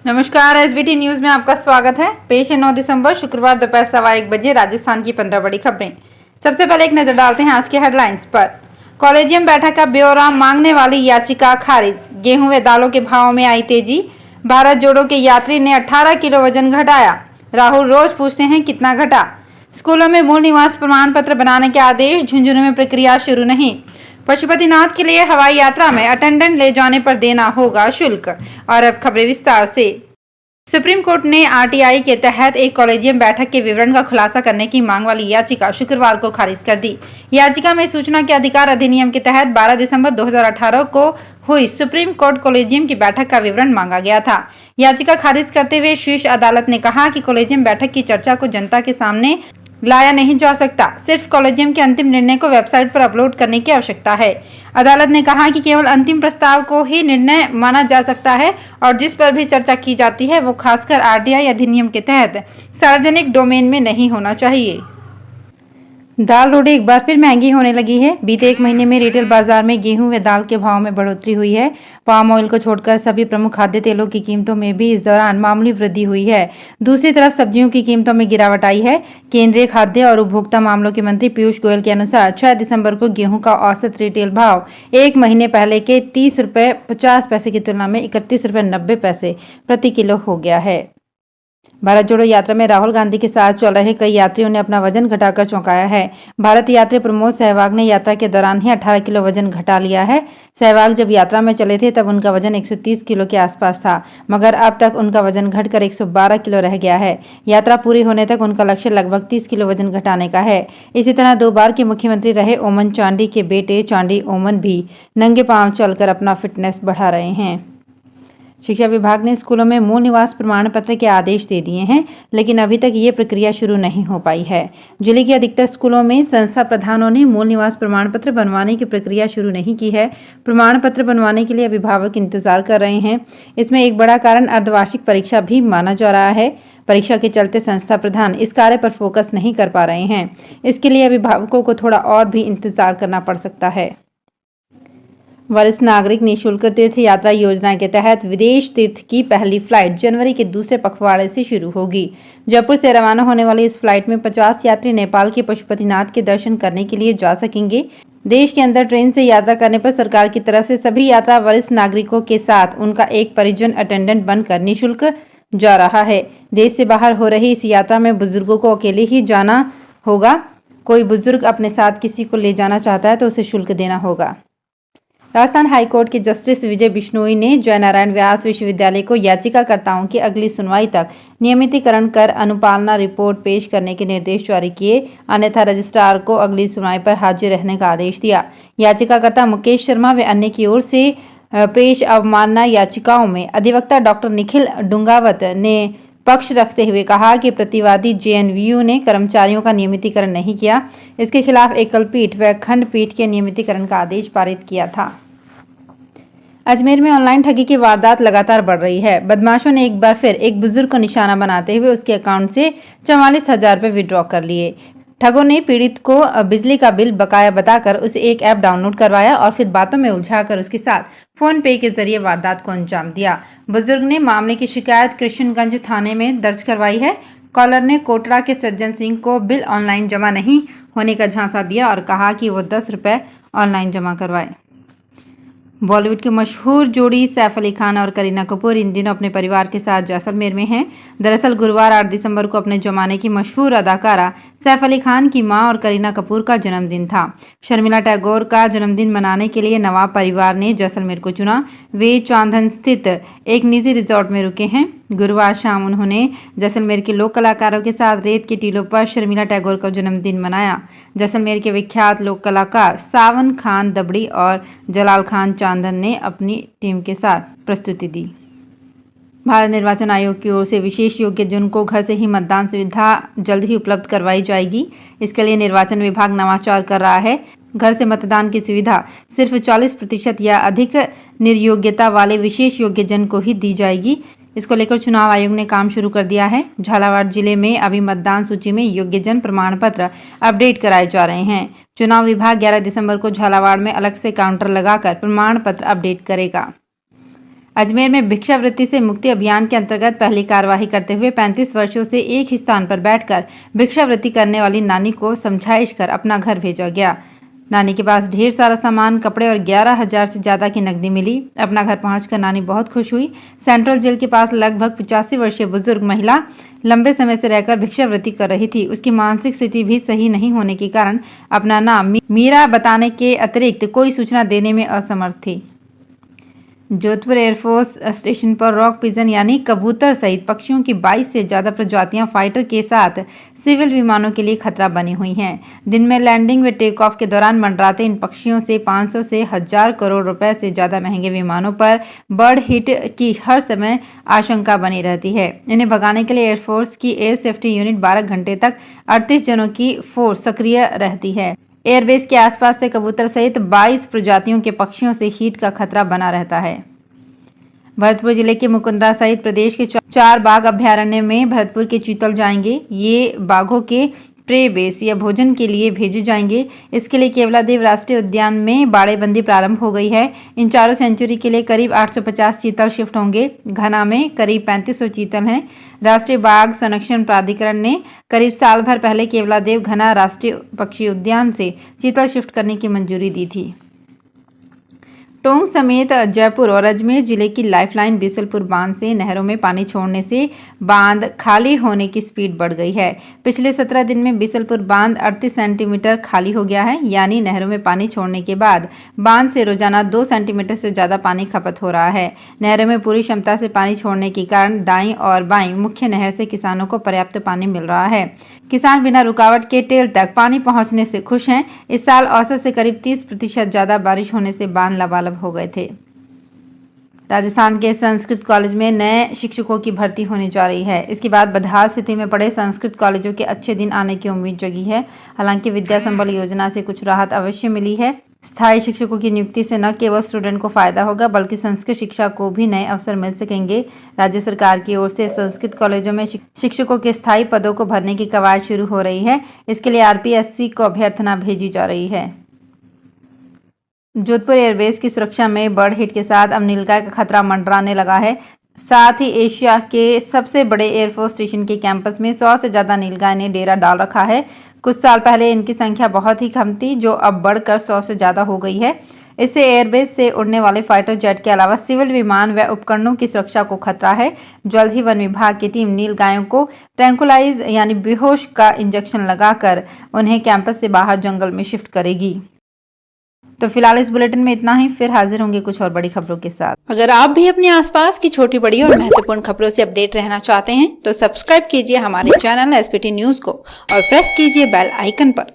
नमस्कार, SBT news में आपका स्वागत है। पेश है 9 दिसंबर शुक्रवार दोपहर 1:15 बजे राजस्थान की 15 बड़ी खबरें। सबसे पहले एक नजर डालते हैं आज के हेडलाइंस पर। कॉलेजियम बैठक का ब्यौरा मांगने वाली याचिका खारिज। गेहूं व दालों के भाव में आई तेजी। भारत जोड़ो के यात्री ने 18 किलो वजन घटाया। राहुल रोज पूछते हैं कितना घटा। स्कूलों में मूल निवास प्रमाण पत्र बनाने के आदेश। झुंझुनू में प्रक्रिया शुरू नहीं। पशुपतिनाथ के लिए हवाई यात्रा में अटेंडेंट ले जाने पर देना होगा शुल्क। और अब खबरें विस्तार से। सुप्रीम कोर्ट ने आरटीआई के तहत एक कॉलेजियम बैठक के विवरण का खुलासा करने की मांग वाली याचिका शुक्रवार को खारिज कर दी। याचिका में सूचना के अधिकार अधिनियम के तहत 12 दिसंबर 2018 को हुई सुप्रीम कोर्ट कॉलेजियम की बैठक का विवरण मांगा गया था। याचिका खारिज करते हुए शीर्ष अदालत ने कहा कि कॉलेजियम बैठक की चर्चा को जनता के सामने लाया नहीं जा सकता। सिर्फ कॉलेजियम के अंतिम निर्णय को वेबसाइट पर अपलोड करने की आवश्यकता है। अदालत ने कहा कि केवल अंतिम प्रस्ताव को ही निर्णय माना जा सकता है और जिस पर भी चर्चा की जाती है वो खासकर आरटीआई अधिनियम के तहत सार्वजनिक डोमेन में नहीं होना चाहिए। दाल रोटी एक बार फिर महंगी होने लगी है। बीते एक महीने में रिटेल बाजार में गेहूं व दाल के भाव में बढ़ोतरी हुई है। पाम ऑयल को छोड़कर सभी प्रमुख खाद्य तेलों की कीमतों में भी इस दौरान मामूली वृद्धि हुई है। दूसरी तरफ सब्जियों की कीमतों में गिरावट आई है। केंद्रीय खाद्य और उपभोक्ता मामलों के मंत्री पीयूष गोयल के अनुसार 6 दिसंबर को गेहूं का औसत रिटेल भाव एक महीने पहले के 30 रुपये 50 पैसे की तुलना में 31 रुपये 90 पैसे प्रति किलो हो गया है। भारत जोड़ो यात्रा में राहुल गांधी के साथ चल रहे कई यात्रियों ने अपना वजन घटाकर चौंकाया है। भारत यात्री प्रमोद सहवाग ने यात्रा के दौरान ही 18 किलो वजन घटा लिया है। सहवाग जब यात्रा में चले थे तब उनका वजन 130 किलो के आसपास था, मगर अब तक उनका वजन घटकर 112 किलो रह गया है। यात्रा पूरी होने तक उनका लक्ष्य लगभग 30 किलो वजन घटाने का है। इसी तरह 2 बार के मुख्यमंत्री रहे ओमन चांडी के बेटे चांडी ओमन भी नंगे पांव चलकर अपना फिटनेस बढ़ा रहे हैं। शिक्षा विभाग ने स्कूलों में मूल निवास प्रमाण पत्र के आदेश दे दिए हैं, लेकिन अभी तक ये प्रक्रिया शुरू नहीं हो पाई है। जिले के अधिकतर स्कूलों में संस्था प्रधानों ने मूल निवास प्रमाण पत्र बनवाने की प्रक्रिया शुरू नहीं की है। प्रमाण पत्र बनवाने के लिए अभिभावक इंतजार कर रहे हैं। इसमें एक बड़ा कारण अर्धवार्षिक परीक्षा भी माना जा रहा है। परीक्षा के चलते संस्था प्रधान इस कार्य पर फोकस नहीं कर पा रहे हैं। इसके लिए अभिभावकों को थोड़ा और भी इंतजार करना पड़ सकता है। वरिष्ठ नागरिक निःशुल्क तीर्थ यात्रा योजना के तहत विदेश तीर्थ की पहली फ्लाइट जनवरी के दूसरे पखवाड़े से शुरू होगी। जयपुर से रवाना होने वाली इस फ्लाइट में 50 यात्री नेपाल के पशुपतिनाथ के दर्शन करने के लिए जा सकेंगे। देश के अंदर ट्रेन से यात्रा करने पर सरकार की तरफ से सभी यात्रा वरिष्ठ नागरिकों के साथ उनका एक परिजन अटेंडेंट बनकर निःशुल्क जा रहा है। देश से बाहर हो रही इस यात्रा में बुजुर्गों को अकेले ही जाना होगा। कोई बुजुर्ग अपने साथ किसी को ले जाना चाहता है तो उसे शुल्क देना होगा। राजस्थान हाईकोर्ट के जस्टिस विजय बिश्नोई ने जयनारायण व्यास विश्वविद्यालय को याचिकाकर्ताओं की अगली सुनवाई तक नियमितीकरण कर अनुपालना रिपोर्ट पेश करने के निर्देश जारी किए, अन्यथा रजिस्ट्रार को अगली सुनवाई पर हाजिर रहने का आदेश दिया। याचिकाकर्ता मुकेश शर्मा व अन्य की ओर से पेश अवमानना याचिकाओं में अधिवक्ता डॉक्टर निखिल डुंगावत ने पक्ष रखते हुए कहा कि प्रतिवादी जेएनवीयू ने कर्मचारियों का नियमितीकरण नहीं किया। इसके खिलाफ एकल पीठ व खंडपीठ के नियमितीकरण का आदेश पारित किया था। अजमेर में ऑनलाइन ठगी की वारदात लगातार बढ़ रही है। बदमाशों ने एक बार फिर एक बुजुर्ग को निशाना बनाते हुए उसके अकाउंट से 44,000 रुपये विड्रॉ कर लिए। ठगों ने पीड़ित को बिजली का बिल बकाया बताकर उसे एक ऐप डाउनलोड करवाया और फिर बातों में उलझाकर उसके साथ फोन पे के जरिए वारदात को अंजाम दिया। बुजुर्ग ने मामले की शिकायत कृष्णगंज थाने में दर्ज करवाई है। कॉलर ने कोटरा के सज्जन सिंह को बिल ऑनलाइन जमा नहीं होने का झांसा दिया और कहा कि वो 10 रुपये ऑनलाइन जमा करवाए। बॉलीवुड की मशहूर जोड़ी सैफ अली खान और करीना कपूर इन दिनों अपने परिवार के साथ जैसलमेर में हैं। दरअसल गुरुवार 8 दिसंबर को अपने जमाने की मशहूर अदाकारा सैफ अली खान की मां और करीना कपूर का जन्मदिन था। शर्मिला टैगोर का जन्मदिन मनाने के लिए नवाब परिवार ने जैसलमेर को चुना। वे चांदन स्थित एक निजी रिजॉर्ट में रुके हैं। गुरुवार शाम उन्होंने जैसलमेर के लोक कलाकारों के साथ रेत के टीलों पर शर्मिला टैगोर का जन्मदिन मनाया। जैसलमेर के विख्यात लोक कलाकार सावन खान दबड़ी और जलाल खान चांदन ने अपनी टीम के साथ प्रस्तुति दी। भारत निर्वाचन आयोग की ओर से विशेष योग्यजन को घर से ही मतदान सुविधा जल्द ही उपलब्ध करवाई जाएगी। इसके लिए निर्वाचन विभाग नवाचार कर रहा है। घर से मतदान की सुविधा सिर्फ 40% या अधिक निर्योग्यता वाले विशेष योग्यजन को ही दी जाएगी। इसको लेकर चुनाव आयोग ने काम शुरू कर दिया है। झालावाड़ जिले में अभी मतदान सूची में योग्यजन प्रमाण पत्र अपडेट कराए जा रहे हैं। चुनाव विभाग 11 दिसंबर को झालावाड़ में अलग से काउंटर लगाकर प्रमाण पत्र अपडेट करेगा। अजमेर में भिक्षावृत्ति से मुक्ति अभियान के अंतर्गत पहली कार्यवाही करते हुए 35 वर्षों से एक ही स्थान पर बैठकर भिक्षावृत्ति करने वाली नानी को समझाइश कर अपना घर भेजा गया। नानी के पास ढेर सारा सामान, कपड़े और 11,000 से ज्यादा की नकदी मिली। अपना घर पहुंचकर नानी बहुत खुश हुई। सेंट्रल जेल के पास लगभग 85 वर्षीय बुजुर्ग महिला लंबे समय से रहकर भिक्षावृत्ति कर रही थी। उसकी मानसिक स्थिति भी सही नहीं होने के कारण अपना नाम मीरा बताने के अतिरिक्त कोई सूचना देने में असमर्थ थी। जोधपुर एयरफोर्स स्टेशन पर रॉक पिजन यानी कबूतर सहित पक्षियों की 22 से ज्यादा प्रजातियां फाइटर के साथ सिविल विमानों के लिए खतरा बनी हुई हैं। दिन में लैंडिंग व टेक ऑफ के दौरान मंडराते इन पक्षियों से 500 से 1000 करोड़ रुपए से ज्यादा महंगे विमानों पर बर्ड हिट की हर समय आशंका बनी रहती है। इन्हें भगाने के लिए एयरफोर्स की एयर सेफ्टी यूनिट 12 घंटे तक 38 जनों की फोर्स सक्रिय रहती है। एयरबेस के आसपास से कबूतर सहित 22 प्रजातियों के पक्षियों से हीट का खतरा बना रहता है। भरतपुर जिले के मुकुंदरा सहित प्रदेश के 4 बाघ अभयारण्य में भरतपुर के चीतल जाएंगे। ये बाघों के प्रे बेस या भोजन के लिए भेजे जाएंगे। इसके लिए केवलादेव राष्ट्रीय उद्यान में बाड़ेबंदी प्रारंभ हो गई है। इन चारों सेंचुरी के लिए करीब 850 चीतल शिफ्ट होंगे। घना में करीब 3500 चीतल हैं। राष्ट्रीय बाघ संरक्षण प्राधिकरण ने करीब साल भर पहले केवलादेव घना राष्ट्रीय पक्षी उद्यान से चीतल शिफ्ट करने की मंजूरी दी थी। टोंक समेत जयपुर और अजमेर जिले की लाइफलाइन बीसलपुर बांध से नहरों में पानी छोड़ने से बांध खाली होने की स्पीड बढ़ गई है। पिछले 17 दिन में बीसलपुर बांध 38 सेंटीमीटर खाली हो गया है, यानी नहरों में पानी छोड़ने के बाद बांध से रोजाना 2 सेंटीमीटर से ज्यादा पानी खपत हो रहा है। नहरों में पूरी क्षमता से पानी छोड़ने के कारण दाईं और बाईं मुख्य नहर से किसानों को पर्याप्त पानी मिल रहा है। किसान बिना रुकावट के टेल तक पानी पहुंचने से खुश हैं। इस साल औसत से करीब 30% ज्यादा बारिश होने से बांध लबालब हो गए थे। राजस्थान के संस्कृत कॉलेज में नए शिक्षकों की भर्ती होने जा रही है। इसके बाद बदहाल स्थिति में पड़े संस्कृत कॉलेजों के अच्छे दिन आने की उम्मीद जगी है। हालांकि विद्या संबल योजना से कुछ राहत अवश्य मिली है। स्थायी शिक्षकों की नियुक्ति से न केवल स्टूडेंट को फायदा होगा, बल्कि संस्कृत शिक्षा को भी नए अवसर मिल सकेंगे। राज्य सरकार की ओर से संस्कृत कॉलेजों में शिक्षकों के स्थायी पदों को भरने की कवायद शुरू हो रही है। इसके लिए आरपीएससी को अभ्यर्थना भेजी जा रही है। जोधपुर एयरबेस की सुरक्षा में बर्ड हिट के साथ अब नीलगाय का खतरा मंडराने लगा है। साथ ही एशिया के सबसे बड़े एयरफोर्स स्टेशन के कैंपस में 100 से ज्यादा नीलगाय ने डेरा डाल रखा है। कुछ साल पहले इनकी संख्या बहुत ही कम थी, जो अब बढ़कर 100 से ज्यादा हो गई है। इससे एयरबेस से उड़ने वाले फाइटर जेट के अलावा सिविल विमान व उपकरणों की सुरक्षा को खतरा है। जल्द ही वन विभाग की टीम नीलगायों को ट्रैंकुलाइज यानी बेहोश का इंजेक्शन लगाकर उन्हें कैंपस से बाहर जंगल में शिफ्ट करेगी। तो फिलहाल इस बुलेटिन में इतना ही। फिर हाजिर होंगे कुछ और बड़ी खबरों के साथ। अगर आप भी अपने आसपास की छोटी बड़ी और महत्वपूर्ण खबरों से अपडेट रहना चाहते हैं तो सब्सक्राइब कीजिए हमारे चैनल एसपीटी न्यूज को और प्रेस कीजिए बेल आइकन पर।